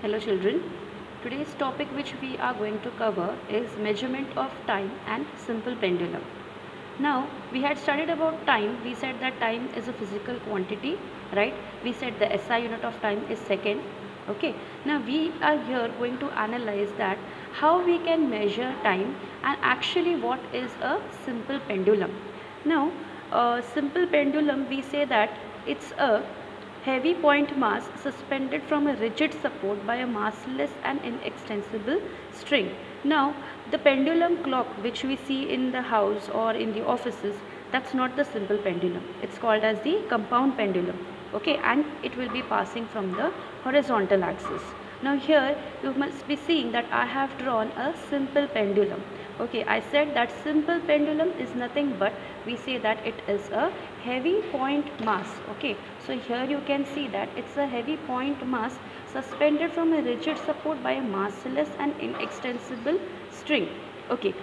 Hello children. Today's topic which we are going to cover is measurement of time and simple pendulum. Now we had studied about time. We said that time is a physical quantity, right? We said the SI unit of time is second. Okay. Now we are here going to analyze that how we can measure time and actually what is a simple pendulum. Now a simple pendulum, we say that it's a heavy point mass suspended from a rigid support by a massless and inextensible string. Now, the pendulum clock which we see in the house or in the offices, that's not the simple pendulum. It's called as the compound pendulum. Okay, and it will be passing from the horizontal axis. Now here you must be seeing that I have drawn a simple pendulum. Okay, I said that simple pendulum is nothing but we say that it is a heavy point mass. Okay, so here you can see that it's a heavy point mass suspended from a rigid support by a massless and inextensible string. Okay,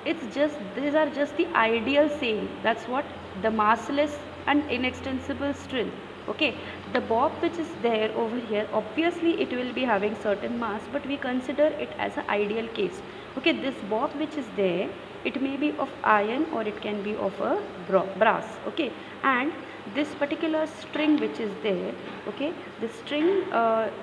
these are just the ideal saying. That's what the massless and inextensible string. Okay, the bob which is there over here, obviously it will be having certain mass, but we consider it as an ideal case. Okay, this bob which is there, it may be of iron or it can be of a brass. Okay, and this particular string which is there, okay, the string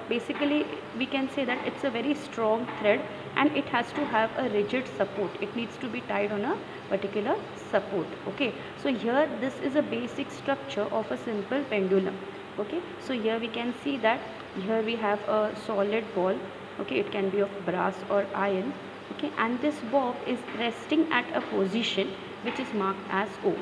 basically we can say that it's a very strong thread and it has to have a rigid support. It needs to be tied on a particular support. Okay, so here this is a basic structure of a simple pendulum. Okay, so here we can see that here we have a solid ball. Okay, it can be of brass or iron. Okay, and this bob is resting at a position which is marked as O.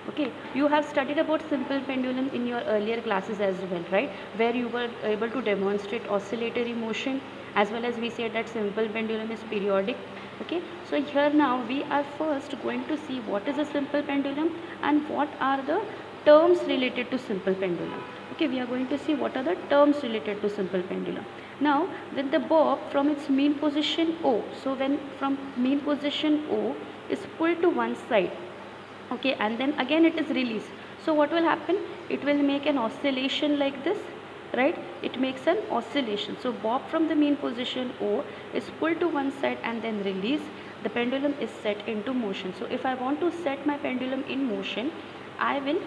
Okay, you have studied about simple pendulum in your earlier classes as well, right, where you were able to demonstrate oscillatory motion, as well as we said that simple pendulum is periodic. Okay, so here now we are first going to see what is a simple pendulum and what are the terms related to simple pendulum. Okay, we are going to see what are the terms related to simple pendulum. Now when the bob from its mean position O, so when from mean position O is pulled to one side, okay, and then again it is released, so what will happen? It will make an oscillation like this, right? It makes an oscillation. So bob from the mean position O is pulled to one side and then released. The pendulum is set into motion. So if I want to set my pendulum in motion, I will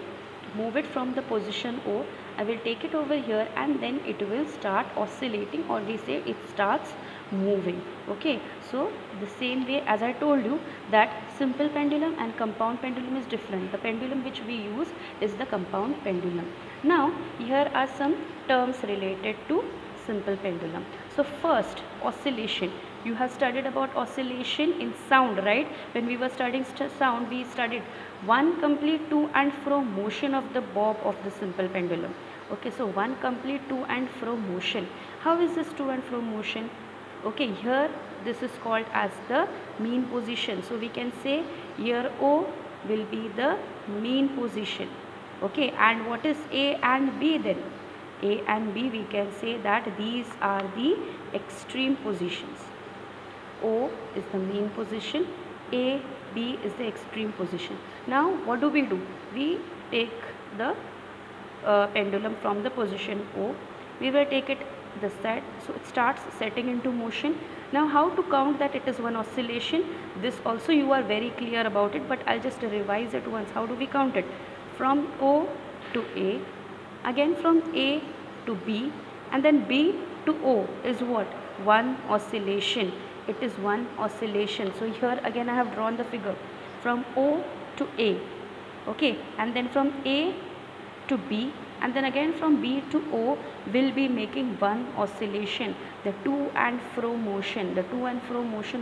move it from the position O, I will take it over here and then it will start oscillating, or we say it starts moving. Okay, so the same way as I told you that simple pendulum and compound pendulum is different. The pendulum which we use is the compound pendulum. Now here are some terms related to simple pendulum. So first, oscillation. You have studied about oscillation in sound, right? When we were studying sound, we studied one complete to and fro motion of the bob of the simple pendulum. Okay, so one complete to and fro motion. How is this to and fro motion? Okay, here this is called as the mean position. So we can say here O will be the mean position. Okay, and what is A and B then? A and B, we can say that these are the extreme positions. O is the mean position, A, B is the extreme position. Now what do? We take the pendulum from the position O, we will take it this side, so it starts setting into motion. Now how to count that it is one oscillation? This also you are very clear about it, but I'll just revise it once. How do we count it? From O to A, again from A to B, and then B to O is what? One oscillation. It is one oscillation. So here again I have drawn the figure from O to A. Okay, and then from A to B, and then again from B to O will be making one oscillation. The to and fro motion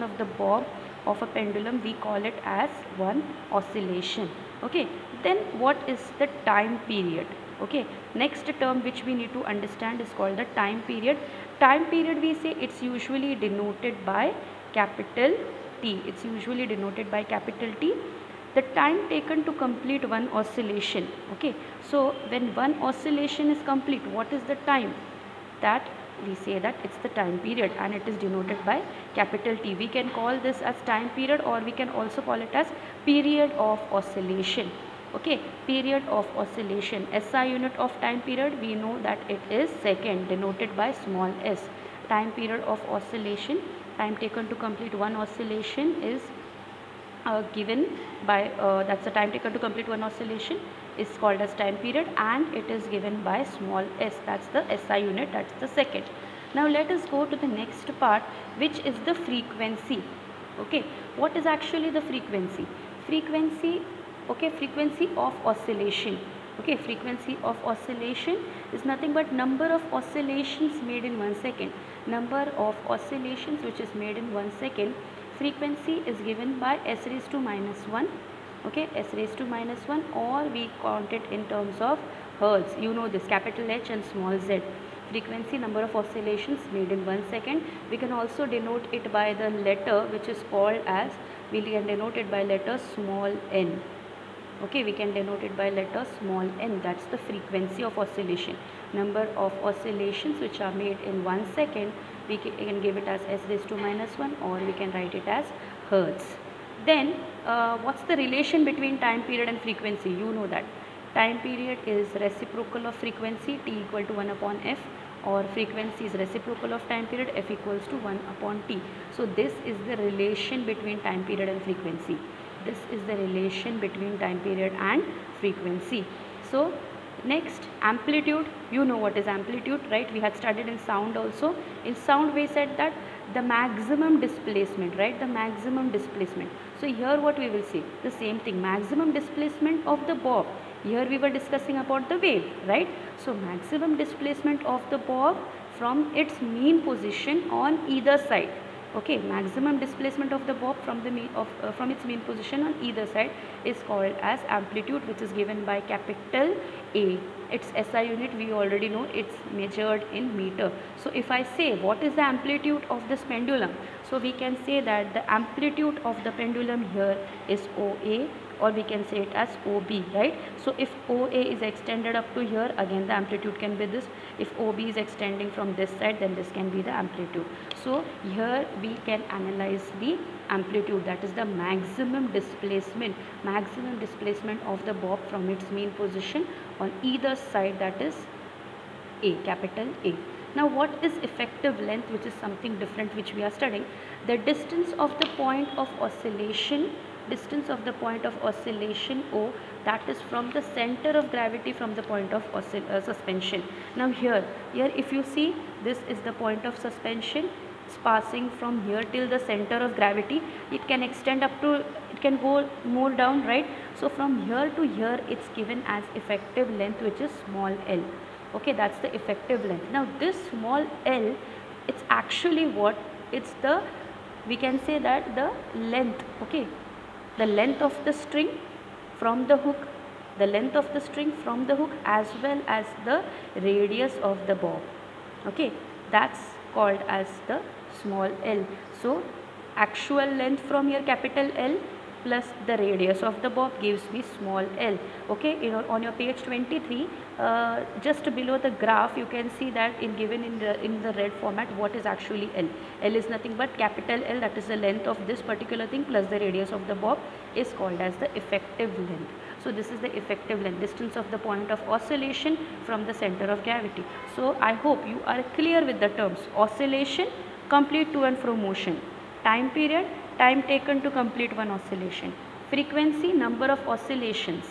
of the bob of a pendulum, we call it as one oscillation. Okay, then what is the time period? Okay, next term which we need to understand is called the time period. Time period, we say it's usually denoted by capital T. It's usually denoted by capital T. The time taken to complete one oscillation. Okay, so when one oscillation is complete, what is the time? That we say that it's the time period and it is denoted by capital T. We can call this as time period, or we can also call it as period of oscillation. Okay, period of oscillation. SI unit of time period, we know that it is second, denoted by small s. time period of oscillation, time taken to complete one oscillation is given by that's the time taken to complete one oscillation is called as time period, and it is given by small s, that's the SI unit, that's the second. Now let us go to the next part, which is the frequency. Okay, what is actually the frequency? Frequency, okay, frequency of oscillation. Okay, frequency of oscillation is nothing but number of oscillations made in 1 second. Number of oscillations which is made in 1 second. Frequency is given by s raised to minus 1. Okay, s raised to minus 1, or we count it in terms of hertz. You know this, capital H and small z. Frequency, number of oscillations made in 1 second. We can also denote it by the letter which is called as, we can denote it by letter small n. Okay, we can denote it by letter small n, that's the frequency of oscillation. Number of oscillations which are made in 1 second, we can give it as s raised to minus 1, or we can write it as hertz. Then what's the relation between time period and frequency? You know that time period is reciprocal of frequency, t equal to 1 upon f, or frequency is reciprocal of time period, f equals to 1 upon t. So this is the relation between time period and frequency. This is the relation between time period and frequency. So next, amplitude. You know what is amplitude, right? We had studied in sound also. In sound we said that the maximum displacement, right? The maximum displacement. So here what we will see, the same thing, maximum displacement of the bob. Here we were discussing about the wave, right? So maximum displacement of the bob from its mean position on either side. Okay, maximum displacement of the bob from the from its mean position on either side is called as amplitude, which is given by capital A. Its SI unit we already know, it's measured in meter. So if I say what is the amplitude of this pendulum, so we can say that the amplitude of the pendulum here is OA, or we can say it as OB, right? So if OA is extended up to here, again the amplitude can be this. If OB is extending from this side, then this can be the amplitude. So here we can analyze the amplitude, that is the maximum displacement of the bob from its mean position on either side, that is A, capital A. Now what is effective length, which is something different which we are studying? The distance of the point of oscillation, O, that is from the center of gravity from the point of suspension. Now here if you see, this is the point of suspension. It's passing from here till the center of gravity. It can extend up to, it can go more down, right? So from here to here it's given as effective length, which is small l. Okay, that's the effective length. Now this small l, it's actually what? It's the, we can say that the length, okay, the length of the string from the hook, as well as the radius of the bob. Okay, that's called as the small l. So actual length from here, capital L, plus the radius of the bob gives me small l. Okay, on your page 23, just below the graph you can see that given in the red format what is actually L. L is nothing but capital L, that is the length of this particular thing, plus the radius of the bob is called as the effective length. So this is the effective length, distance of the point of oscillation from the center of gravity. So I hope you are clear with the terms. Oscillation, complete to and fro motion. Time period, time taken to complete one oscillation. Frequency, number of oscillations.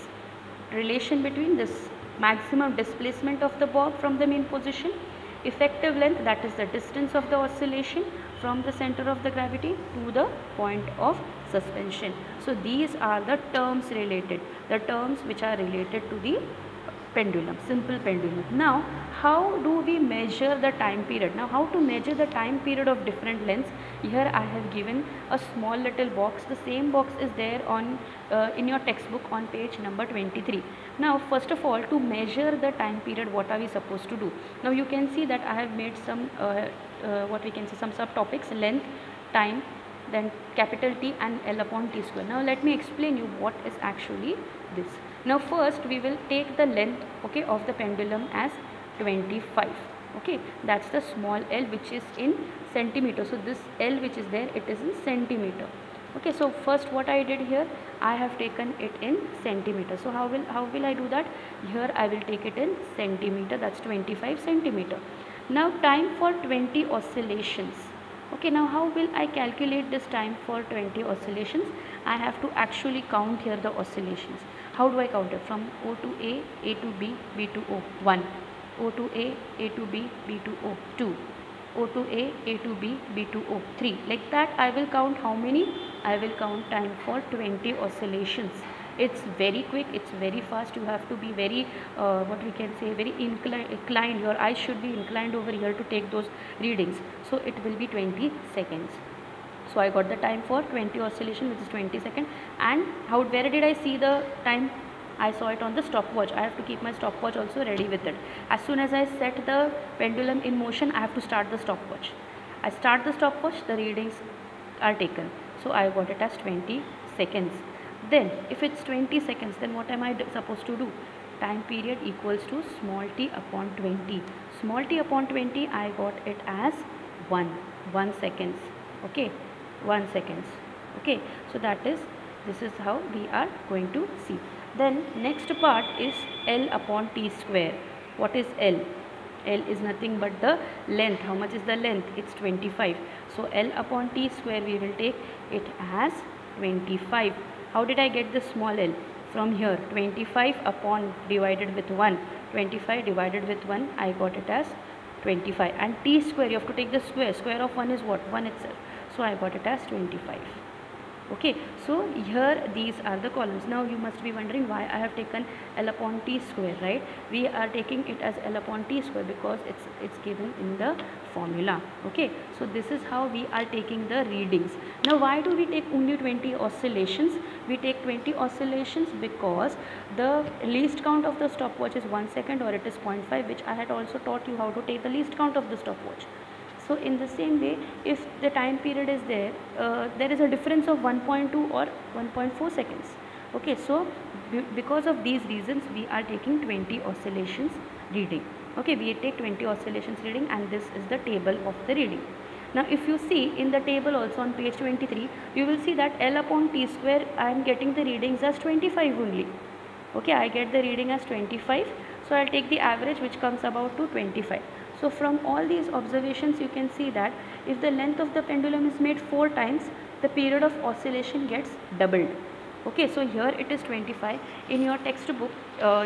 Relation between this maximum displacement of the bob from the mean position. Effective length, that is the distance of the oscillation from the center of the gravity to the point of suspension. So these are the terms related, the terms which are related to the pendulum, simple pendulum. Now how do we measure the time period? Now how to measure the time period of different lengths? Here I have given a small little box. The same box is there on in your textbook on page number 23. Now first of all, to measure the time period, what are we supposed to do? Now you can see that I have made some what we can say, some subtopics: length, time, then capital T and L upon T square. Now let me explain you what is actually this. Now first we will take the length, okay, of the pendulum as 25. Okay, that's the small l, which is in centimeter. So this L which is there, it is in centimeter. Okay, so first what I did here, I have taken it in centimeter. So how will I do that? Here I will take it in centimeter, that's 25 centimeter. Now time for 20 oscillations. Okay, now how will I calculate this time for 20 oscillations? I have to actually count here the oscillations. How do I count it? From O to A to B, B to O, 1. O to A to B, B to O, 2. O to A to B, B to O, 3. Like that I will count how many? I will count time for 20 oscillations. It's very quick, it's very fast. You have to be very what we can say, very inclined. Your eyes should be inclined over here to take those readings. So it will be 20 seconds. So I got the time for 20 oscillation, which is 20 seconds. And where did I see the time? I saw it on the stopwatch. I have to keep my stopwatch also ready with it. As soon as I set the pendulum in motion, I have to start the stopwatch. I start the stopwatch, the readings are taken. So I got it as 20 seconds. Then if it's 20 seconds, then what am I supposed to do? Time period equals to small t upon 20. Small t upon 20, I got it as 1 seconds. Okay, 1 seconds. Okay, so this is how we are going to see. Then next part is L upon T square. What is L? L is nothing but the length. How much is the length? It's 25. So L upon T square, we will take it as 25. How did I get the small l? From here, 25 upon divided with 1. 25 divided with 1, I got it as 25. And T square, you have to take the square. Square of 1 is what? 1 itself. So I got it as 25. Okay, so here these are the columns. Now you must be wondering why I have taken L upon T square, right? We are taking it as L upon T square because it's given in the formula. Okay, so this is how we are taking the readings. Now why do we take only 20 oscillations? We take 20 oscillations because the least count of the stopwatch is 1 second, or it is 0.5, which I had also taught you how to take the least count of the stopwatch. So in the same way, if the time period is there, there is a difference of 1.2 or 1.4 seconds. Okay, so because of these reasons, we are taking 20 oscillations reading. Okay, we take 20 oscillations reading, and this is the table of the reading. Now if you see in the table also on page 23, you will see that L upon T square, I am getting the readings as 25 only. Okay, I get the reading as 25. So I'll take the average, which comes about to 25. So from all these observations, you can see that if the length of the pendulum is made 4 times, the period of oscillation gets doubled. Okay, so here it is 25. In your textbook,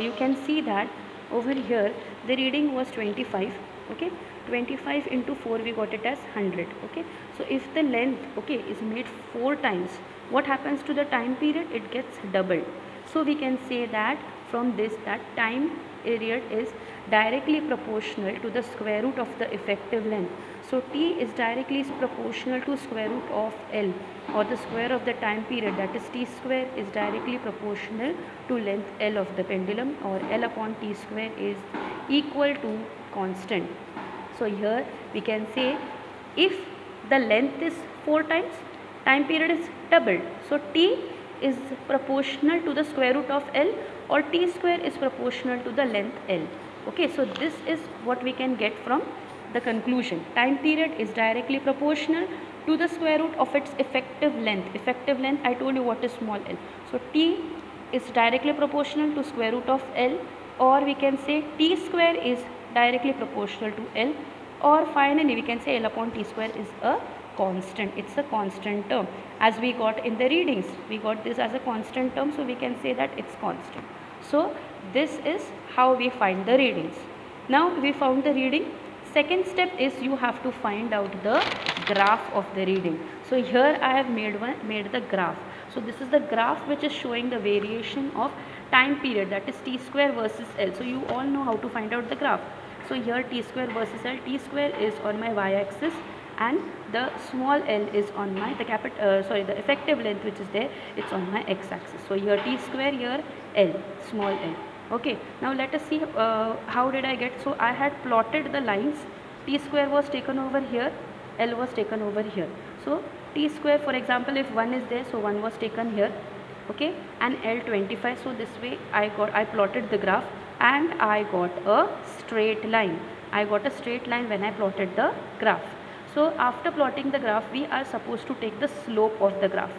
you can see that over here the reading was 25. Okay, 25 into 4, we got it as 100. Okay, so if the length, okay, is made 4 times, what happens to the time period? It gets doubled. So we can say that from this, that time period is directly proportional to the square root of the effective length. So T is directly proportional to square root of L, or the square of the time period, that is T square is directly proportional to length L of the pendulum, or L upon T square is equal to constant. So here we can say if the length is 4 times, time period is doubled. So T is proportional to the square root of L, or T square is proportional to the length L. Okay, so this is what we can get from the conclusion. Time period is directly proportional to the square root of its effective length. Effective length, I told you what is small l. So T is directly proportional to square root of L, or we can say T square is directly proportional to L, or finally we can say L upon T square is a constant. It's a constant term. As we got in the readings, we got this as a constant term, so we can say that it's constant. So this is how we find the readings. Now we found the reading. Second step is you have to find out the graph of the reading. So here I have made the graph. So this is the graph which is showing the variation of time period, that is T square versus L. So you all know how to find out the graph. So here T square versus L. T square is on my y-axis, and the small l is on my the effective length which is there, it's on my x-axis. So here T square, here L, small l. Okay, now let us see how did I get. So I had plotted the lines. T square was taken over here, L was taken over here. So T square, for example, if 1 is there, so 1 was taken here, okay, and L 25. So this way I plotted the graph, and I got a straight line. I got a straight line when I plotted the graph. So after plotting the graph, we are supposed to take the slope of the graph.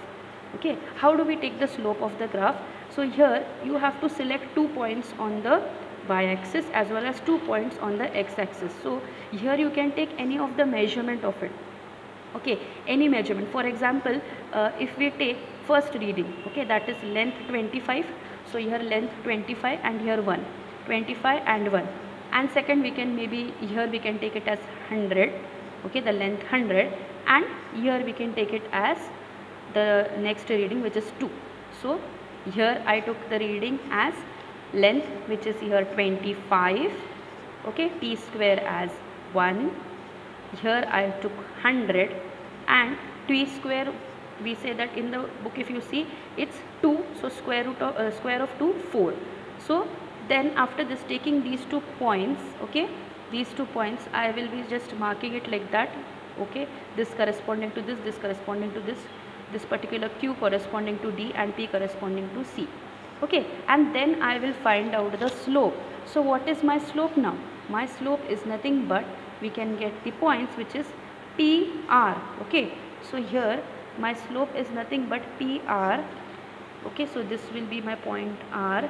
Okay, how do we take the slope of the graph? So here you have to select 2 points on the y-axis as well as 2 points on the x-axis. So here you can take any of the measurement of it. Okay, any measurement. For example, if we take first reading, okay, that is length 25. So here length 25 and here 1, 25 and 1. And second, we can maybe here we can take it as 100. Okay, the length 100, and here we can take it as the next reading, which is 2. So here I took the reading as length, which is here 25. Okay, t square as 1. Here I took 100, and t square, we say that in the book if you see it's 2, so square of 2, 4. So then after this, taking these 2 points, okay, these 2 points I will be just marking it like that. Okay, this corresponding to this corresponding to this particular q corresponding to d, and p corresponding to c. Okay, and then I will find out the slope. So what is my slope now? My slope is nothing but, we can get the points, which is PR. Okay, so here my slope is nothing but PR. Okay, so this will be my point R,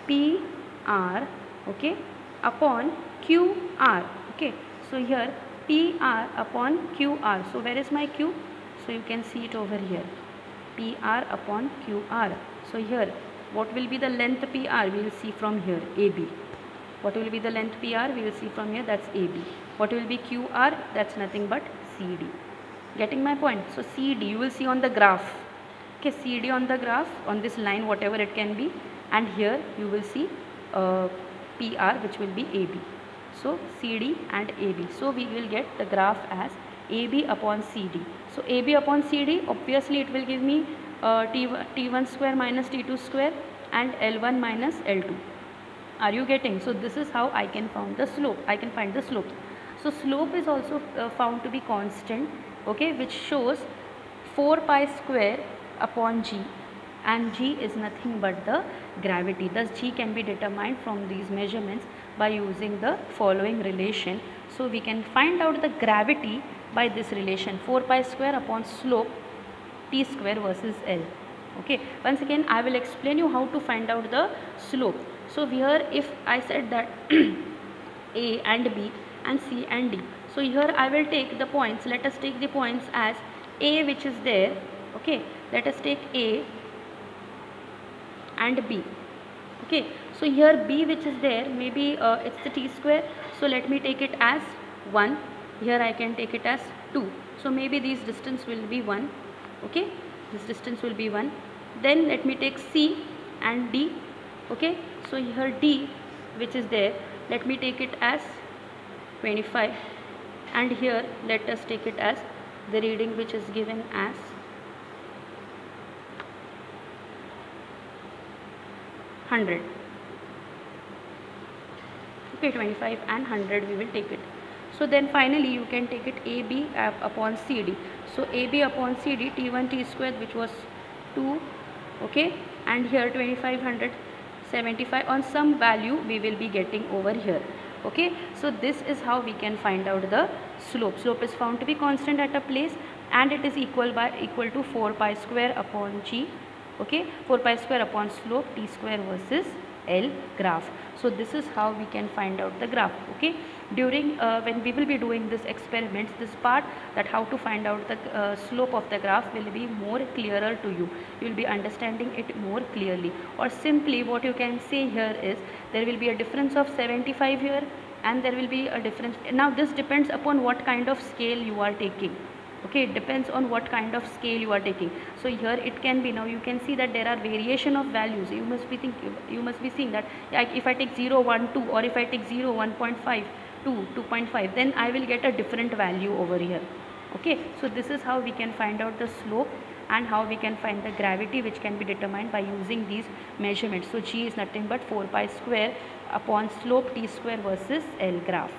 PR, okay, upon QR. Okay, so here PR upon QR. So where is my Q? So you can see it over here, PR upon QR. So here what will be the length PR? We will see from here, AB. What will be the length PR? We will see from here, that's AB. What will be QR? That's nothing but CD. Getting my point? So CD you will see on the graph. Okay, CD on the graph, on this line, whatever it can be, and here you will see PR, which will be AB. So CD and AB. So we will get the graph as AB upon CD. So AB upon CD, obviously it will give me T1 square minus T2 square and L1 minus L2. Are you getting? So this is how I can find the slope. So slope is also found to be constant, okay, which shows 4 pi square upon g, and g is nothing but the gravity. Thus g can be determined from these measurements by using the following relation. So we can find out the gravity by this relation, 4 pi square upon slope t square versus L. Okay, once again I will explain you how to find out the slope. So here if I said that A and B and C and D, so here I will take the points. Let us take the points as A, which is there. Okay, let us take A and B. Okay, so here B, which is there, maybe it's the t square, so let me take it as 1. Here I can take it as 2, so maybe this distance will be 1. Okay, this distance will be 1. Then let me take C and D. Okay, so here D, which is there, let me take it as 25, and here let us take it as the reading which is given as 100. Okay, 25 and 100 we will take it. So then finally you can take it AB upon CD. So AB upon CD, T1 T square, which was 2, okay, and here 2500, 75 on some value we will be getting over here. Okay, so this is how we can find out the slope. Slope is found to be constant at a place, and it is equal to 4 pi square upon g. Okay, 4 pi square upon slope t square versus L graph. So this is how we can find out the graph. Okay, during when we will be doing this experiments, this part, that how to find out the slope of the graph, will be more clearer to you. You will be understanding it more clearly. Or simply what you can say here is, there will be a difference of 75 here, and there will be a difference. Now this depends upon what kind of scale you are taking. Okay, it depends on what kind of scale you are taking. So here it can be, now you can see that there are variation of values. You must be seeing that if I take 0, 1, 2, or if I take 0, 1.5, 2, 2.5, then I will get a different value over here. Okay, so this is how we can find out the slope, and how we can find the gravity, which can be determined by using these measurements. So g is nothing but 4 pi square upon slope t square versus L graph.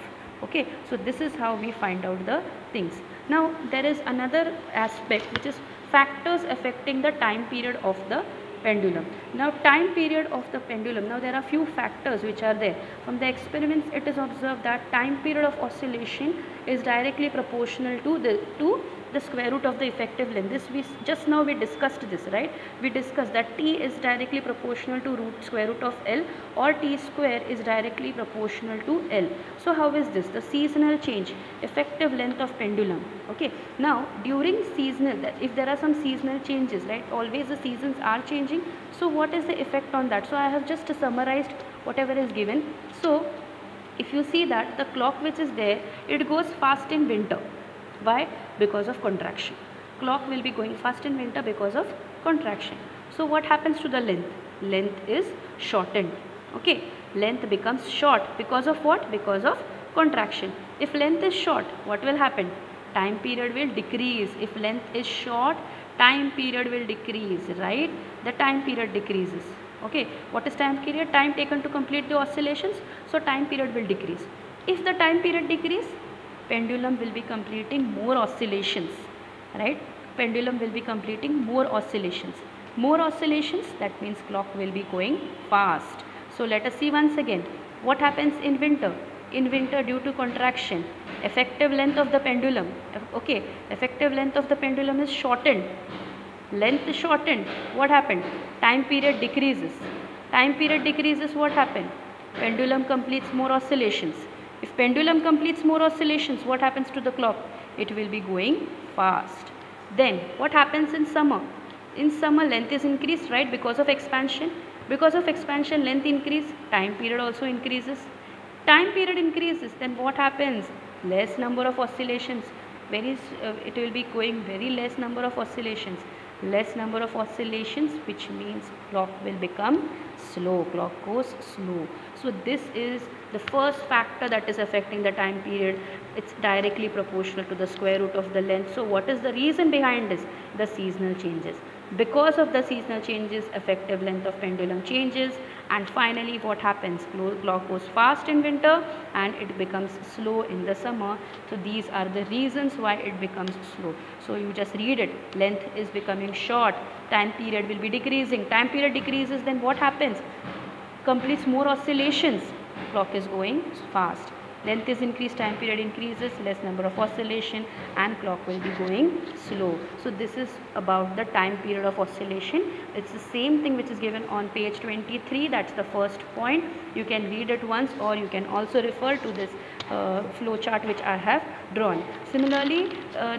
Okay, so this is how we find out the things. Now there is another aspect, which is factors affecting the time period of the pendulum. Now time period of the pendulum, now there are few factors which are there. From the experiments it is observed that time period of oscillation is directly proportional to the square root of the effective length. This just now we discussed this, right? We discussed that t is directly proportional to square root of L, or t square is directly proportional to L. So how is this? The seasonal change, effective length of pendulum. Okay, now during seasonal, if there are some seasonal changes, right, always the seasons are changing, so what is the effect on that? So I have just summarized whatever is given. So if you see that the clock which is there, it goes fast in winter. Why? Because of contraction. Clock will be going fast in winter because of contraction. So what happens to the length? Length is shortened. Okay, length becomes short because of what? Because of contraction. If length is short, what will happen? Time period will decrease. If length is short, time period will decrease, right? The time period decreases. Okay, what is time period? Time taken to complete the oscillations. So time period will decrease. If the time period decrease, pendulum will be completing more oscillations, right? Pendulum will be completing more oscillations. More oscillations, that means clock will be going fast. So let us see once again. What happens in winter? In winter, due to contraction, effective length of the pendulum, okay, effective length of the pendulum is shortened. Length is shortened. What happened? Time period decreases. Time period decreases, what happened? Pendulum completes more oscillations. If pendulum completes more oscillations, what happens to the clock? It will be going fast. Then what happens in summer? In summer, length is increased, right, because of expansion. Because of expansion, length increase, time period also increases. Time period increases, then what happens? Less number of oscillations. It will be going very less number of oscillations. Less number of oscillations, which means clock will become slow. Clock goes slow. So this is the first factor that is affecting the time period. It's directly proportional to the square root of the length. So what is the reason behind this? The seasonal changes. Because of the seasonal changes, effective length of pendulum changes, and finally what happens? Clock goes fast in winter and it becomes slow in the summer. So these are the reasons why it becomes slow. So you just read it. Length is becoming short, time period will be decreasing. Time period decreases, then what happens? Completes more oscillations, clock is going fast. Length is increased, time period increases, less number of oscillation, and clock will be going slow. So this is about the time period of oscillation. It's the same thing which is given on page 23. That's the first point. You can read it once, or you can also refer to this flow chart which I have drawn. Similarly,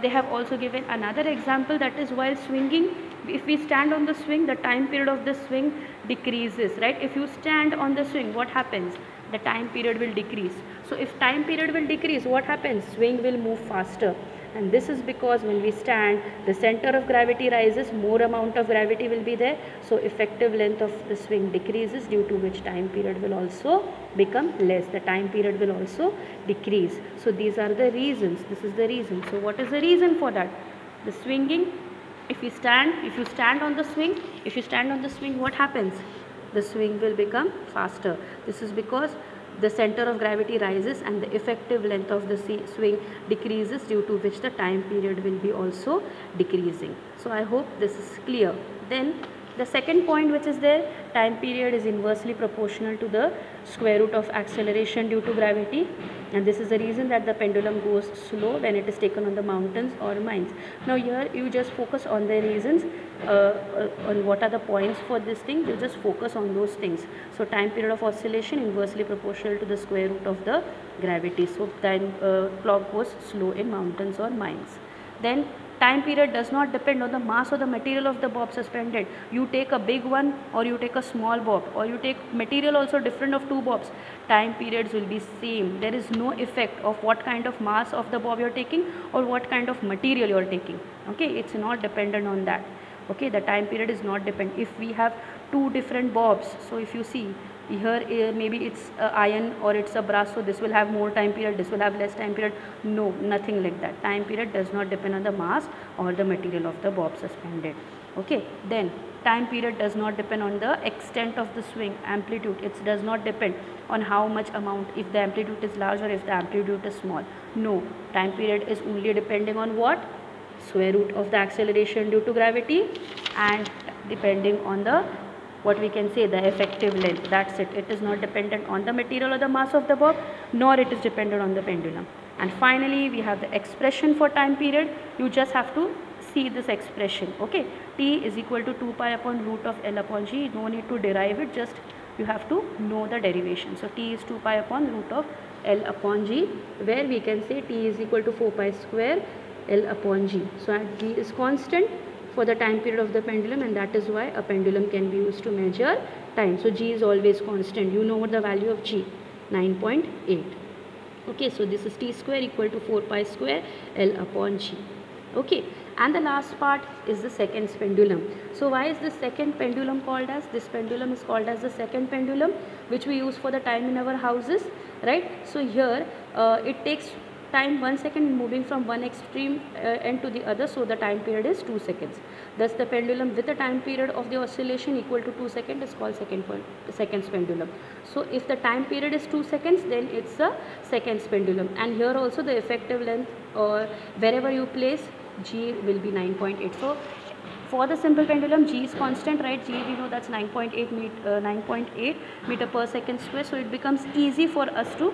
they have also given another example, that is while swinging. If we stand on the swing, the time period of the swing decreases, right? If you stand on the swing, what happens? The time period will decrease. So if time period will decrease, what happens? Swing will move faster. And this is because when we stand, the center of gravity rises, more amount of gravity will be there. So effective length of the swing decreases, due to which time period will also become less. The time period will also decrease. So these are the reasons. This is the reason. So what is the reason for that? The swinging. If you stand on the swing, what happens? The swing will become faster. This is because the center of gravity rises and the effective length of the swing decreases, due to which the time period will be also decreasing. So I hope this is clear. Then the second point which is there, time period is inversely proportional to the square root of acceleration due to gravity, and this is the reason that the pendulum goes slow when it is taken on the mountains or mines. Now here you just focus on the reasons, on what are the points for this thing. You just focus on those things. So time period of oscillation inversely proportional to the square root of the gravity. So time clock goes slow in mountains or mines. Then time period does not depend on the mass or the material of the bob suspended. You take a big one or you take a small bob, or you take material also different of two bobs, time periods will be same. There is no effect of what kind of mass of the bob you are taking or what kind of material you are taking. Okay, it's not dependent on that. Okay, the time period is not dependent. If we have two different bobs, so if you see here, maybe it's iron or it's a brass, so this will have more time period, this will have less time period. No, nothing like that. Time period does not depend on the mass or the material of the bob suspended. Okay, then time period does not depend on the extent of the swing, amplitude. It does not depend on how much amount, if the amplitude is large or if the amplitude is small. No, time period is only depending on what? Square root of the acceleration due to gravity, and depending on the, what we can say, the effective length. That's it. It is not dependent on the material or the mass of the bob, nor it is dependent on the pendulum. And finally we have the expression for time period. You just have to see this expression, okay. T is equal to 2 pi upon root of L upon G. No need to derive it, just you have to know the derivation. So T is 2 pi upon root of L upon G, where we can say T is equal to 4 pi square L upon G. So G is constant for the time period of the pendulum, and that is why a pendulum can be used to measure time. So G is always constant. You know what the value of G, 9.8. Okay, so this is T square equal to 4 pi square L upon G. Okay, and the last part is the seconds pendulum. So why is the second pendulum called as? This pendulum is called as the second pendulum, which we use for the time in our houses, right? So here it takes time 1 second moving from one extreme end to the other, so the time period is 2 seconds. Thus the pendulum with a time period of the oscillation equal to 2 seconds is called seconds pendulum. So if the time period is 2 seconds, then it's a seconds pendulum. And here also the effective length, or wherever you place, G will be 9.8. So for the simple pendulum, G is constant, right? G, we know that's 9.8 meter per second square. So it becomes easy for us to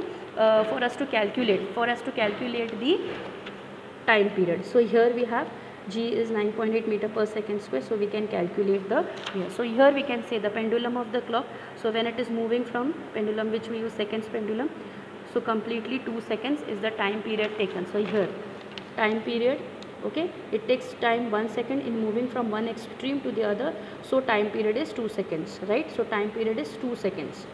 calculate the time period. So here we have G is 9.8 meter per second square. So we can calculate the here. So here we can say the pendulum of the clock. So when it is moving from pendulum, which we use seconds pendulum, so completely 2 seconds is the time period taken. So here time period, okay, it takes time 1 second in moving from one extreme to the other, so time period is 2 seconds, right? So time period is 2 seconds.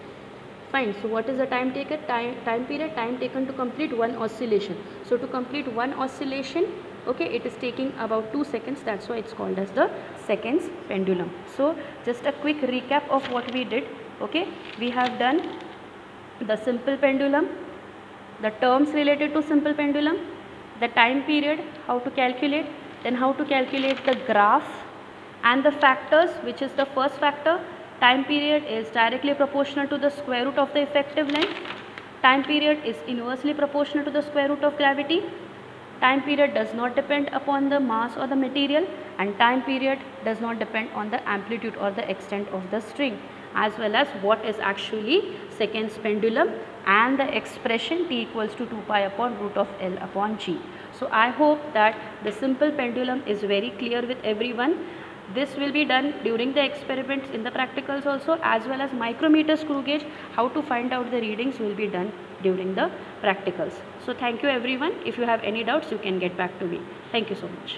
Fine. So what is the time taken? Time period, time taken to complete one oscillation. So to complete one oscillation, okay, it is taking about 2 seconds. That's why it's called as the seconds pendulum. So just a quick recap of what we did. Okay, we have done the simple pendulum, the terms related to simple pendulum, the time period, how to calculate, then how to calculate the graph, and the factors, which is the first factor. Time period is directly proportional to the square root of the effective length. Time period is inversely proportional to the square root of gravity. Time period does not depend upon the mass or the material, and time period does not depend on the amplitude or the extent of the string, as well as what is actually seconds pendulum and the expression T equals to 2 pi upon root of L upon G. So I hope that the simple pendulum is very clear with everyone. This will be done during the experiments in the practicals also, as well as micrometer screw gauge, how to find out the readings will be done during the practicals. So thank you everyone. If you have any doubts, you can get back to me. Thank you so much.